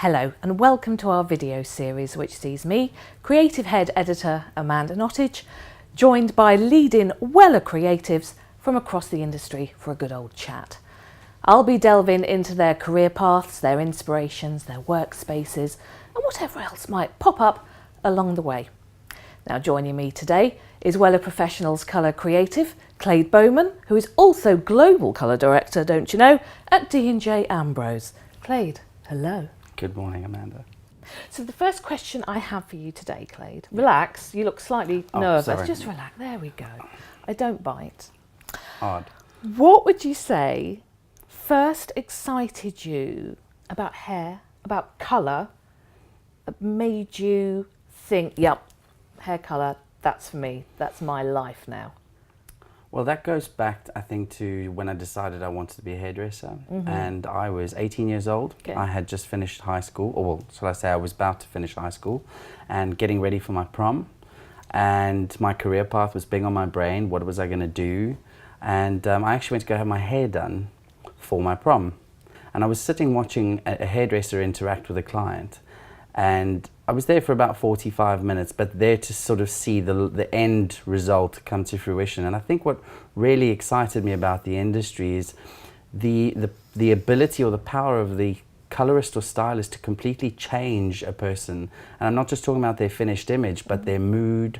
Hello and welcome to our video series which sees me, creative head editor Amanda Nottage, joined by leading Wella creatives from across the industry for a good old chat. I'll be delving into their career paths, their inspirations, their workspaces and whatever else might pop up along the way. Now joining me today is Wella Professionals colour creative Clayde Baumann, who is also global colour director, don't you know, at D&J Ambrose. Clayde, hello. Good morning, Amanda. So the first question I have for you today, Clayde, relax, you look slightly nervous, sorry. just relax, there we go. I don't bite. Odd. What would you say first excited you about hair, about colour, that made you think, yep, hair colour, that's for me, that's my life now? Well, that goes back, I think, to when I decided I wanted to be a hairdresser. And I was 18 years old. Okay. I had just finished high school, or well, shall I say I was about to finish high school and getting ready for my prom. And my career path was big on my brain. What was I going to do? And I actually went to go have my hair done for my prom. And I was sitting watching a hairdresser interact with a client. And I was there for about 45 minutes, but there to sort of see the end result come to fruition. And I think what really excited me about the industry is the ability or the power of the colorist or stylist to completely change a person. And I'm not just talking about their finished image, but their mood,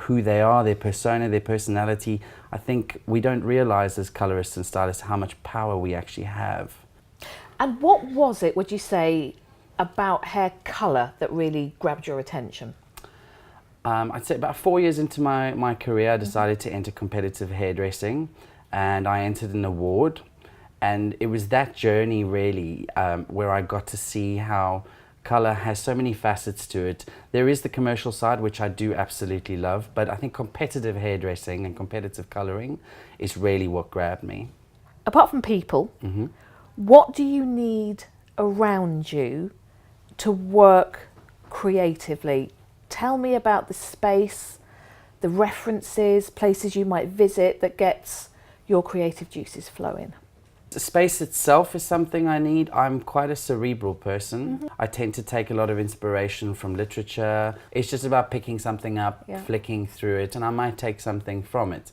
who they are, their persona, their personality. I think we don't realize as colorists and stylists how much power we actually have. And what was it, would you say, about hair colour that really grabbed your attention? I'd say about 4 years into my career, I decided to enter competitive hairdressing, and I entered an award. And it was that journey really where I got to see how colour has so many facets to it. There is the commercial side, which I do absolutely love, but I think competitive hairdressing and competitive colouring is really what grabbed me. Apart from people, what do you need around you to work creatively? Tell me about the space, the references, places you might visit that gets your creative juices flowing. The space itself is something I need. I'm quite a cerebral person. I tend to take a lot of inspiration from literature. It's just about picking something up, flicking through it, and I might take something from it.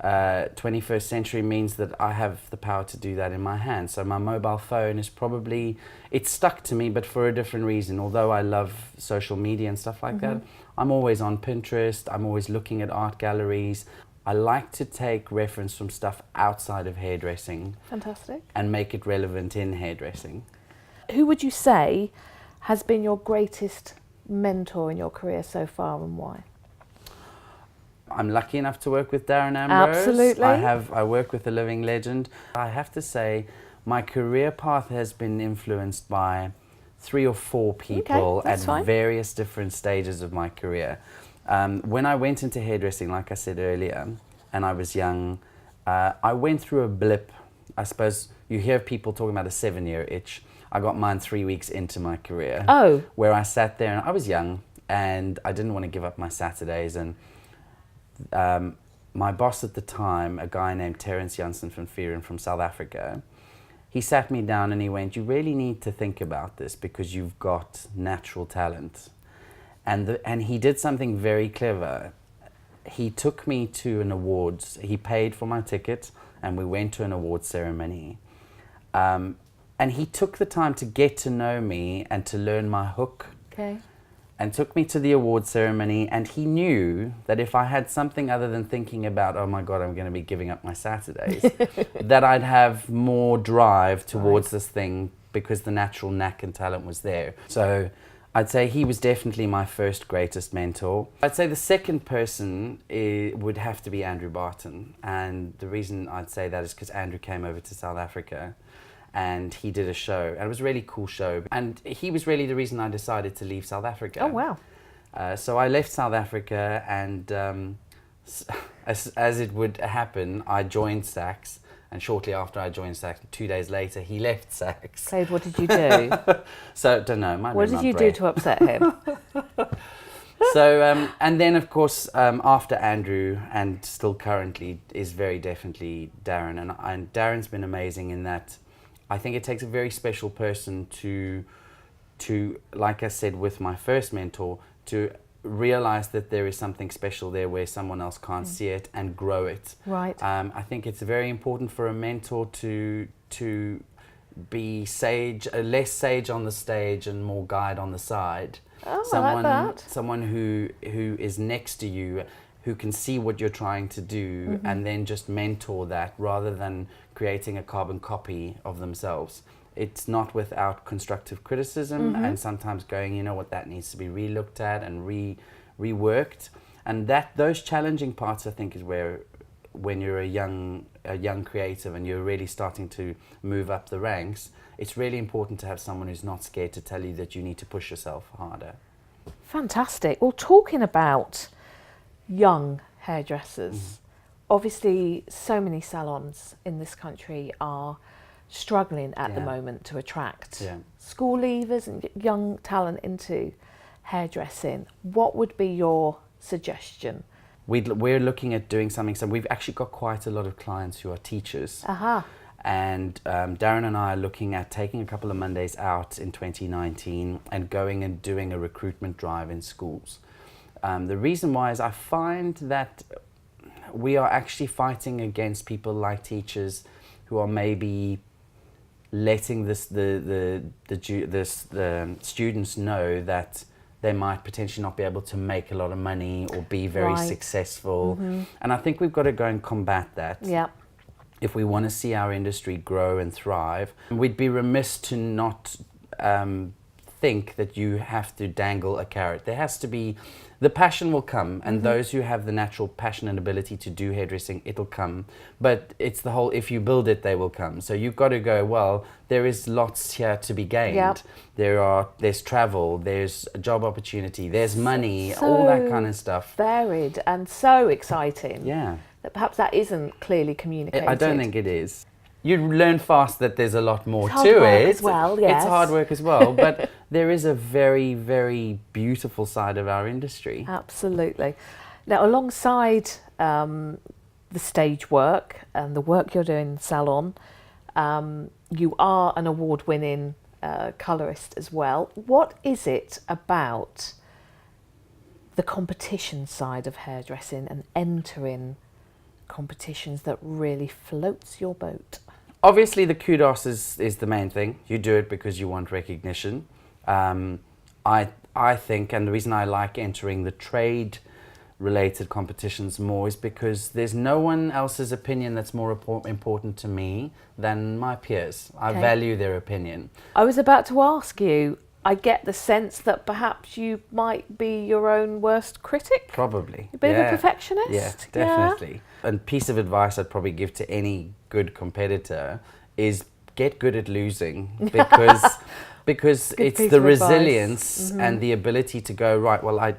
21st century means that I have the power to do that in my hand. So my mobile phone is probably, it's stuck to me, but for a different reason. Although I love social media and stuff like that, I'm always on Pinterest, I'm always looking at art galleries. I like to take reference from stuff outside of hairdressing. Fantastic. And make it relevant in hairdressing. Who would you say has been your greatest mentor in your career so far and why? I'm lucky enough to work with Darren Ambrose. Absolutely. I work with a living legend. I have to say my career path has been influenced by 3 or 4 people at various different stages of my career. When I went into hairdressing, like I said earlier, and I was young, I went through a blip. I suppose you hear people talking about a 7-year itch. I got mine 3 weeks into my career. Oh. Where I sat there and I was young and I didn't want to give up my Saturdays, and my boss at the time, a guy named Terence Janssen van Vieren from South Africa, he sat me down and he went, you really need to think about this because you've got natural talent. And he did something very clever. He took me to an awards, he paid for my ticket and we went to an awards ceremony. And he took the time to get to know me and to learn my hook. Okay. And took me to the award ceremony, and he knew that if I had something other than thinking about, oh my God, I'm going to be giving up my Saturdays, that I'd have more drive towards this thing because the natural knack and talent was there. So I'd say he was definitely my first greatest mentor. I'd say the second person would have to be Andrew Barton, and the reason I'd say that is because Andrew came over to South Africa and he did a show, and it was a really cool show, and he was really the reason I decided to leave South Africa. Oh wow. So I left South Africa, and as it would happen, I joined Saks, and shortly after I joined Saks, 2 days later, he left Saks. Clayde, what did you do? So, don't know. What did you do to upset him? So, and then of course, after Andrew, and still currently, is very definitely Darren, and Darren's been amazing in that I think it takes a very special person to to, like I said with my first mentor, to realize that there is something special there where someone else can't see it and grow it. Right. I think it's very important for a mentor to be sage, less sage on the stage and more guide on the side. Oh, I like that. Someone who is next to you, who can see what you're trying to do, and then just mentor that rather than creating a carbon copy of themselves. It's not without constructive criticism and sometimes going, you know what, that needs to be re-looked at and reworked. And those challenging parts, I think, is where, when you're a young creative and you're really starting to move up the ranks, it's really important to have someone who's not scared to tell you that you need to push yourself harder. Fantastic. Well, talking about young hairdressers, obviously so many salons in this country are struggling at the moment to attract school leavers and young talent into hairdressing. What would be your suggestion? We're looking at doing something. So we've actually got quite a lot of clients who are teachers. And Darren and I are looking at taking a couple of Mondays out in 2019 and going and doing a recruitment drive in schools. The reason why is I find that we are actually fighting against people like teachers who are maybe letting the students know that they might potentially not be able to make a lot of money or be very successful. And I think we've got to go and combat that. If we want to see our industry grow and thrive. We'd be remiss to not think that you have to dangle a carrot. There has to be, the passion will come, and those who have the natural passion and ability to do hairdressing, it'll come. But it's the whole, if you build it, they will come. So you've got to go, well, there is lots here to be gained. There's travel, there's a job opportunity, there's money, all that kind of stuff. Varied and so exciting. Yeah. That perhaps that isn't clearly communicated. I don't think it is. You learn fast that there's a lot more it's hard to work it. as well, yes. It's hard work as well, but there is a very, very beautiful side of our industry. Absolutely. Now, alongside the stage work and the work you're doing in the salon, you are an award-winning colourist as well. What is it about the competition side of hairdressing and entering competitions that really floats your boat? Obviously, the kudos is the main thing. You do it because you want recognition. I think, and the reason I like entering the trade-related competitions more is because there's no one else's opinion that's more important to me than my peers. I value their opinion. I was about to ask you, I get the sense that perhaps you might be your own worst critic? Probably. A bit of a perfectionist? Yeah, definitely. A piece of advice I'd probably give to any good competitor is get good at losing, because it's the resilience and the ability to go, right, well,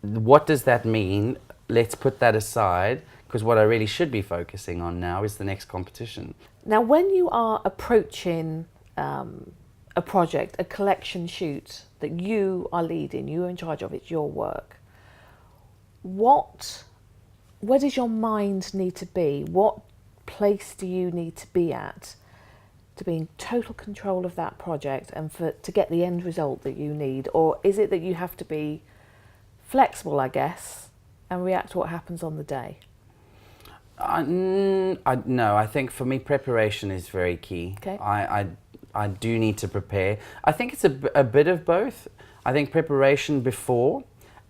what does that mean? Let's put that aside, because what I really should be focusing on now is the next competition. Now, when you are approaching a project, a collection shoot that you are leading, you're in charge of, it's your work, where does your mind need to be? What place do you need to be at to be in total control of that project and to get the end result that you need? Or is it that you have to be flexible, I guess, and react to what happens on the day? No, I think for me preparation is very key. Okay. I do need to prepare. I think it's a bit of both. I think preparation before,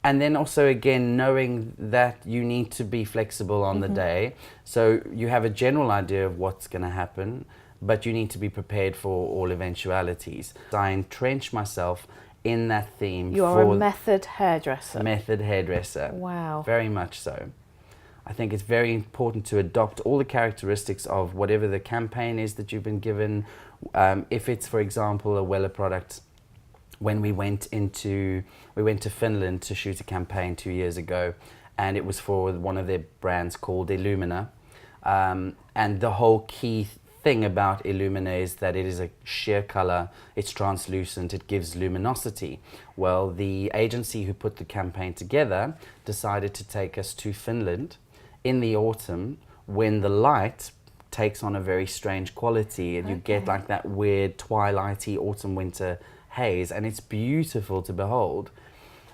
and then also again knowing that you need to be flexible on the day. So you have a general idea of what's going to happen, but you need to be prepared for all eventualities. I entrench myself in that theme. You are a method hairdresser. Method hairdresser. Wow. Very much so. I think it's very important to adopt all the characteristics of whatever the campaign is that you've been given. If it's, for example, a Wella product, when we went to Finland to shoot a campaign 2 years ago, and it was for one of their brands called Illumina, and the whole key thing about Illumina is that it is a sheer color, it's translucent, it gives luminosity. Well, the agency who put the campaign together decided to take us to Finland in the autumn when the light takes on a very strange quality and you get like that weird twilighty autumn winter haze, and it's beautiful to behold.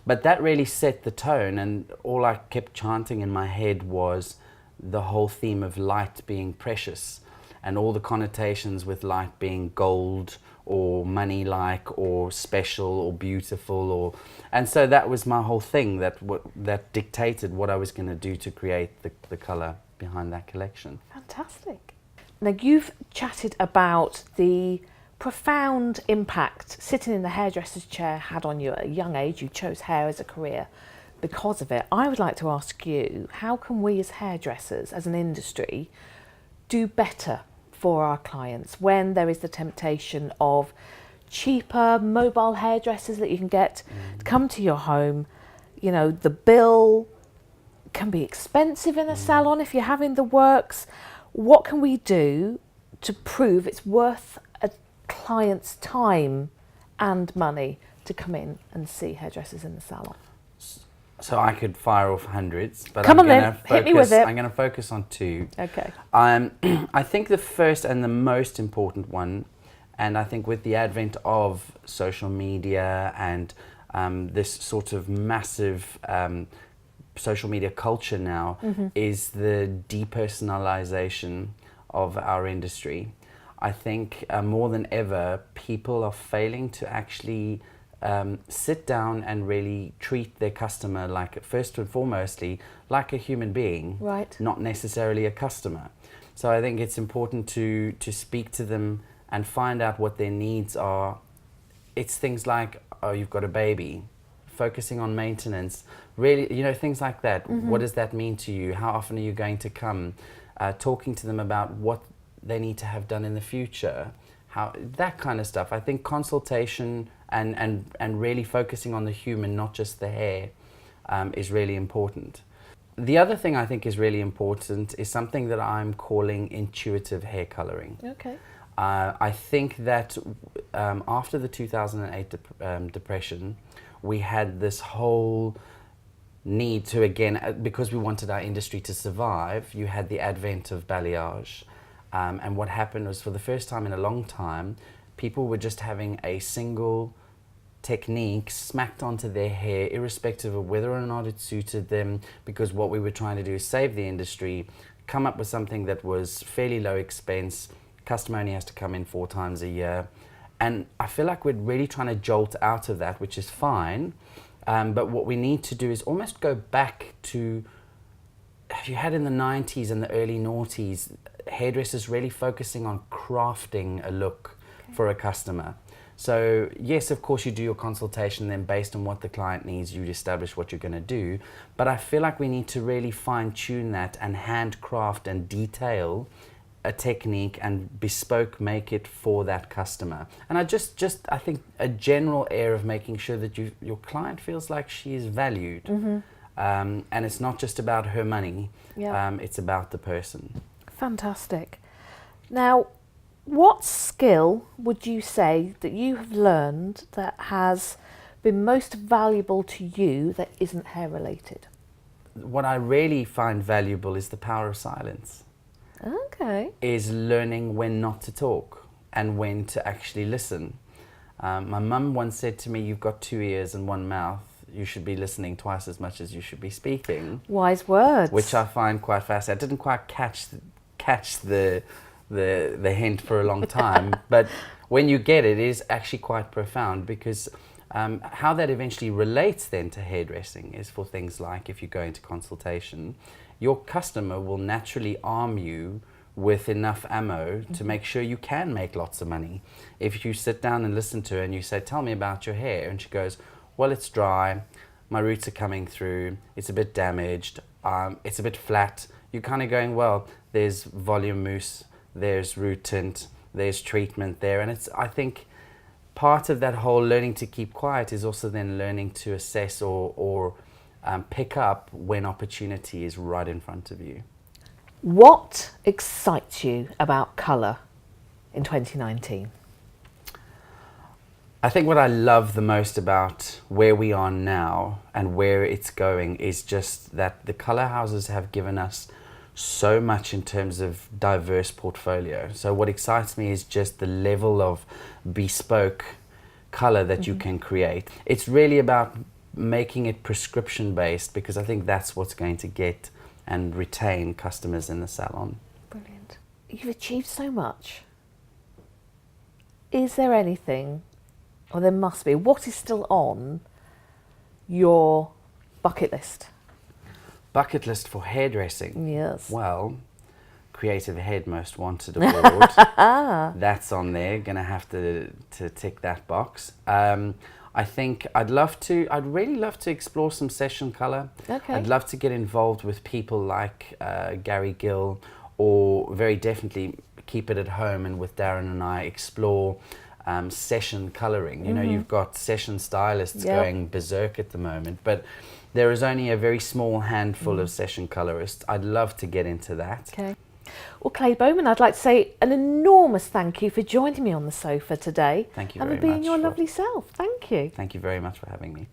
But that really set the tone, and all I kept chanting in my head was the whole theme of light being precious, and all the connotations with light being gold or money-like or special or beautiful, and so that was my whole thing that dictated what I was going to do to create the colour behind that collection. Fantastic. Now, you've chatted about the profound impact sitting in the hairdresser's chair had on you at a young age. You chose hair as a career because of it. I would like to ask you, how can we as hairdressers, as an industry, do better for our clients when there is the temptation of cheaper mobile hairdressers that you can get to come to your home? You know, the bill can be expensive in a salon if you're having the works. What can we do to prove it's worth a client's time and money to come in and see hairdressers in the salon? So I could fire off hundreds, but Come I'm on going then, hit me with it. I'm going to focus on two. Okay. I think the first and the most important one, and I think with the advent of social media and this sort of massive social media culture now, is the depersonalization of our industry. I think more than ever, people are failing to actually sit down and really treat their customer like, first and foremostly, like a human being, Right. not necessarily a customer. So I think it's important to speak to them and find out what their needs are. It's things like, oh, you've got a baby, focusing on maintenance, really, you know, things like that. What does that mean to you? How often are you going to come? Talking to them about what they need to have done in the future, how that kind of stuff. I think consultation and really focusing on the human, not just the hair, is really important. The other thing I think is really important is something that I'm calling intuitive hair coloring. Okay. I think that after the 2008 depression, we had this whole need to, again, because we wanted our industry to survive, you had the advent of balayage. And what happened was, for the first time in a long time, people were just having a single technique smacked onto their hair, irrespective of whether or not it suited them, because what we were trying to do is save the industry, come up with something that was fairly low expense. Customer only has to come in 4 times a year. And I feel like we're really trying to jolt out of that, which is fine. But what we need to do is almost go back to, if you had in the 90s and the early noughties, hairdressers really focusing on crafting a look for a customer. So yes, of course, you do your consultation, then based on what the client needs, you establish what you're going to do. But I feel like we need to really fine tune that and handcraft and detail a technique and bespoke make it for that customer. And I I think a general air of making sure that your client feels like she is valued. And it's not just about her money, it's about the person. Fantastic. Now, what skill would you say that you have learned that has been most valuable to you that isn't hair related? What I really find valuable is the power of silence. Okay. Is learning when not to talk and when to actually listen. My mum once said to me, "You've got 2 ears and 1 mouth. You should be listening twice as much as you should be speaking." Wise words. Which I find quite fascinating. I didn't quite catch the hint for a long time, but when you get it, it is actually quite profound, because how that eventually relates then to hairdressing is for things like, if you go into consultation, your customer will naturally arm you with enough ammo to make sure you can make lots of money. If you sit down and listen to her and you say, "Tell me about your hair," and she goes, "Well, it's dry, my roots are coming through, it's a bit damaged, it's a bit flat," you're kind of going, well, there's volume mousse, there's root tint, there's treatment there. And I think part of that whole learning to keep quiet is also then learning to assess or pick up when opportunity is right in front of you. What excites you about colour in 2019? I think what I love the most about where we are now and where it's going is just that the colour houses have given us so much in terms of diverse portfolio. So what excites me is just the level of bespoke colour that you can create. It's really about making it prescription based, because I think that's what's going to get and retain customers in the salon. Brilliant. You've achieved so much. Is there anything, or there must be, what is still on your bucket list? Bucket list for hairdressing? Yes. Well, Creative Head Most Wanted Award. That's on there. Gonna have to tick that box. I think I'd really love to explore some session colour. Okay. I'd love to get involved with people like Gary Gill, or very definitely keep it at home and with Darren and I explore session colouring. You know, you've got session stylists going berserk at the moment, but there is only a very small handful of session colourists. I'd love to get into that. Okay. Well, Clayde Baumann, I'd like to say an enormous thank you for joining me on the sofa today. Thank you and very for being much your lovely self. Thank you. Thank you very much for having me.